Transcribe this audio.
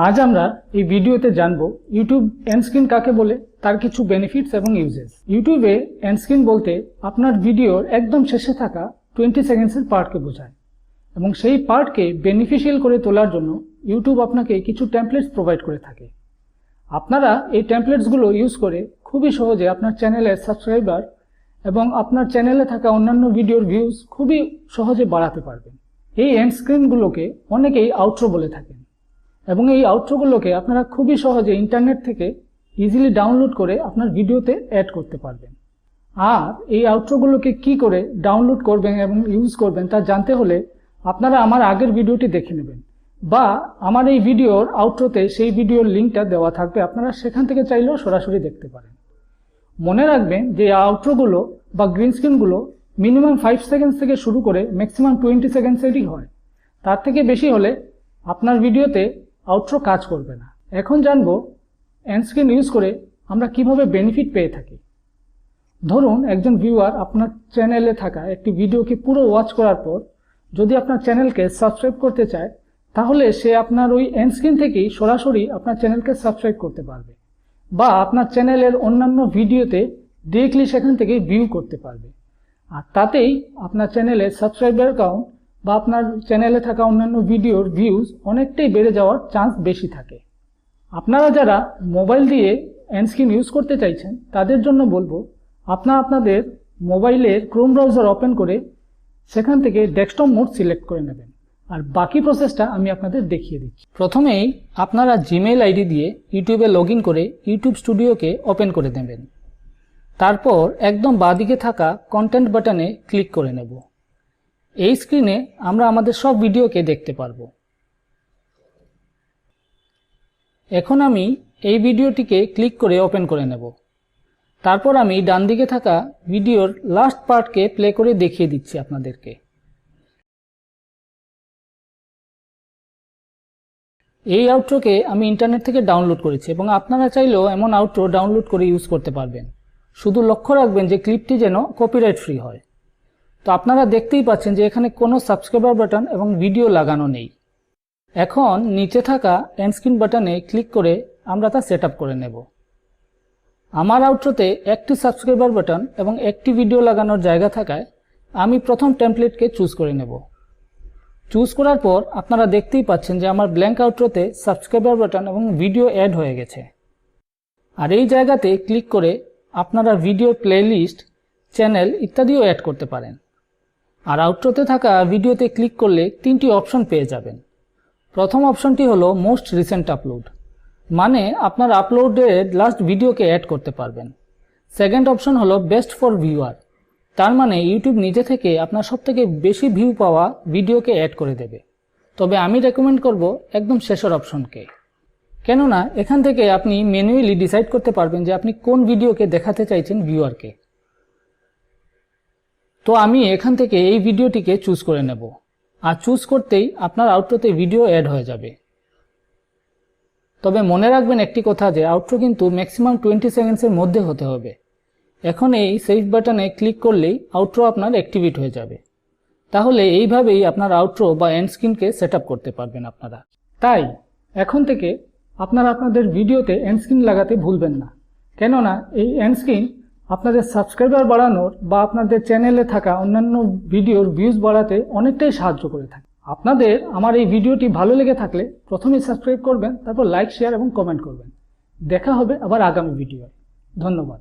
আজ আমরা এই ভিডিওতে জানব ইউটিউব এন্ড স্ক্রিন কাকে বলে, তার কিছু বেনিফিটস এবং ইউজেস। ইউটিউবে এন্ড স্ক্রিন বলতে আপনার ভিডিওর একদম শেষে থাকা 20 সেকেন্ডসের পার্টকে বোঝায় এবং সেই পার্টকে বেনিফিশিয়াল করে তোলার জন্য ইউটিউব আপনাকে কিছু টেমপ্লেটস প্রোভাইড করে থাকে। আপনারা এই টেমপ্লেটসগুলো ইউজ করে খুবই সহজে আপনার চ্যানেলের সাবস্ক্রাইবার এবং আপনার চ্যানেলে থাকা অন্যান্য ভিডিওর ভিউজ খুবই সহজে বাড়াতে পারবেন। এই এন্ড স্ক্রিনগুলোকে অনেকেই আউট্রো বলে থাকেন এবং এই আউট্রোগুলোকে আপনারা খুবই সহজে ইন্টারনেট থেকে ইজিলি ডাউনলোড করে আপনার ভিডিওতে অ্যাড করতে পারবেন। আর এই আউট্রোগুলোকে কি করে ডাউনলোড করবেন এবং ইউজ করবেন তা জানতে হলে আপনারা আমার আগের ভিডিওটি দেখে নেবেন, বা আমার এই ভিডিওর আউট্রোতে সেই ভিডিওর লিঙ্কটা দেওয়া থাকবে, আপনারা সেখান থেকে চাইলেও সরাসরি দেখতে পারেন। মনে রাখবেন যে আউট্রোগুলো বা গ্রিন স্ক্রিনগুলো মিনিমাম 5 সেকেন্ডস থেকে শুরু করে ম্যাক্সিমাম 20 সেকেন্ডসেরই হয়। তার থেকে বেশি হলে আপনার ভিডিওতে আউট্রো কাজ করবে না। এখন জানবো এন্ড স্ক্রিন ইউজ করে আমরা কিভাবে বেনিফিট পেয়ে থাকি। ধরুন একজন ভিউয়ার আপনার চ্যানেলে থাকা একটি ভিডিওকে পুরো ওয়াচ করার পর যদি আপনার চ্যানেলকে সাবস্ক্রাইব করতে চায়, তাহলে সে আপনার ওই এন্ড স্ক্রিন থেকেই সরাসরি আপনার চ্যানেলকে সাবস্ক্রাইব করতে পারবে, বা আপনার চ্যানেলের অন্যান্য ভিডিওতে ডিরেক্টলি সেখান থেকে ভিউ করতে পারবে। আর তাতেই আপনার চ্যানেলের সাবস্ক্রাইবার কাউন্ট বা আপনার চ্যানেলে থাকা অন্যান্য ভিডিওর ভিউজ অনেকটাই বেড়ে যাওয়ার চান্স বেশি থাকে। আপনারা যারা মোবাইল দিয়ে এন্ড স্ক্রিন ইউজ করতে চাইছেন তাদের জন্য বলবো, আপনাদের মোবাইলের ক্রোম ব্রাউজার ওপেন করে সেখান থেকে ডেস্কটপ মোড সিলেক্ট করে নেবেন, আর বাকি প্রসেসটা আমি আপনাদের দেখিয়ে দিচ্ছি। প্রথমেই আপনারা জিমেইল আইডি দিয়ে ইউটিউবে লগ ইন করে ইউটিউব স্টুডিওকে ওপেন করে নেবেন। তারপর একদম বাঁদিকে থাকা কন্টেন্ট বাটনে ক্লিক করে নেব। এই স্ক্রিনে আমরা আমাদের সব ভিডিওকে দেখতে পারবো। এখন আমি এই ভিডিওটিকে ক্লিক করে ওপেন করে নেব। তারপর আমি ডান দিকে থাকা ভিডিওর লাস্ট পার্টকে প্লে করে দেখিয়ে দিচ্ছি আপনাদেরকে। এই আউট্রোকে আমি ইন্টারনেট থেকে ডাউনলোড করেছি এবং আপনারা চাইলেও এমন আউট্রো ডাউনলোড করে ইউজ করতে পারবেন। শুধু লক্ষ্য রাখবেন যে ক্লিপটি যেন কপিরাইট ফ্রি হয়। তো আপনারা দেখতেই পাচ্ছেন যে এখানে কোনো সাবস্ক্রাইবার বাটন এবং ভিডিও লাগানো নেই। এখন নিচে থাকা এন্ড স্ক্রিন বাটনে ক্লিক করে আমরা তা সেট আপ করে নেব। আমার আউট্রোতে একটি সাবস্ক্রাইবার বাটন এবং একটি ভিডিও লাগানোর জায়গা থাকায় আমি প্রথম টেমপ্লেটকে চুজ করে নেব। চুজ করার পর আপনারা দেখতেই পাচ্ছেন যে আমার ব্ল্যাঙ্ক আউট্রোতে সাবস্ক্রাইবার বাটন এবং ভিডিও অ্যাড হয়ে গেছে। আর এই জায়গাতে ক্লিক করে আপনারা ভিডিওর প্লেলিস্ট, চ্যানেল ইত্যাদিও অ্যাড করতে পারেন। আর আউট্রোতে থাকা ভিডিওতে ক্লিক করলে 3টি অপশন পেয়ে যাবেন। প্রথম অপশনটি হলো মোস্ট রিসেন্ট আপলোড, মানে আপনার আপলোডেড লাস্ট ভিডিওকে অ্যাড করতে পারবেন। সেকেন্ড অপশন হলো বেস্ট ফর ভিউয়ার, তার মানে ইউটিউব নিজে থেকে আপনার সবথেকে বেশি ভিউ পাওয়া ভিডিওকে অ্যাড করে দেবে। তবে আমি রেকমেন্ড করব একদম শেষের অপশনকে, কেননা এখান থেকে আপনি ম্যানুয়ালি ডিসাইড করতে পারবেন যে আপনি কোন ভিডিওকে দেখাতে চাইছেন ভিউয়ারকে। তো আমি এখান থেকে এই ভিডিওটিকে চুজ করে নেব, আর চুজ করতেই আপনার আউট্রোতে ভিডিও অ্যাড হয়ে যাবে। তবে মনে রাখবেন একটি কথা, যে আউট্রো কিন্তু ম্যাক্সিমাম 20 সেকেন্ডসের মধ্যে হতে হবে। এখন এই সেভ বাটনে ক্লিক করলেই আউট্রো আপনার অ্যাক্টিভেট হয়ে যাবে। তাহলে এইভাবেই আপনার আউট্রো বা এন্ড স্ক্রিনকে সেট আপ করতে পারবেন আপনারা। তাই এখন থেকে আপনারা আপনাদের ভিডিওতে এন্ড স্ক্রিন লাগাতে ভুলবেন না, কেননা এই এন্ড স্ক্রিন আপনাদের সাবস্ক্রাইবার বাড়ানোর বা আপনাদের চ্যানেলে থাকা অন্যান্য ভিডিওর ভিউজ বাড়াতে অনেকটাই সাহায্য করে থাকে। আপনাদের আমার এই ভিডিওটি ভালো লেগে থাকলে প্রথমেই সাবস্ক্রাইব করবেন, তারপর লাইক, শেয়ার এবং কমেন্ট করবেন। দেখা হবে আবার আগামী ভিডিওয়। ধন্যবাদ।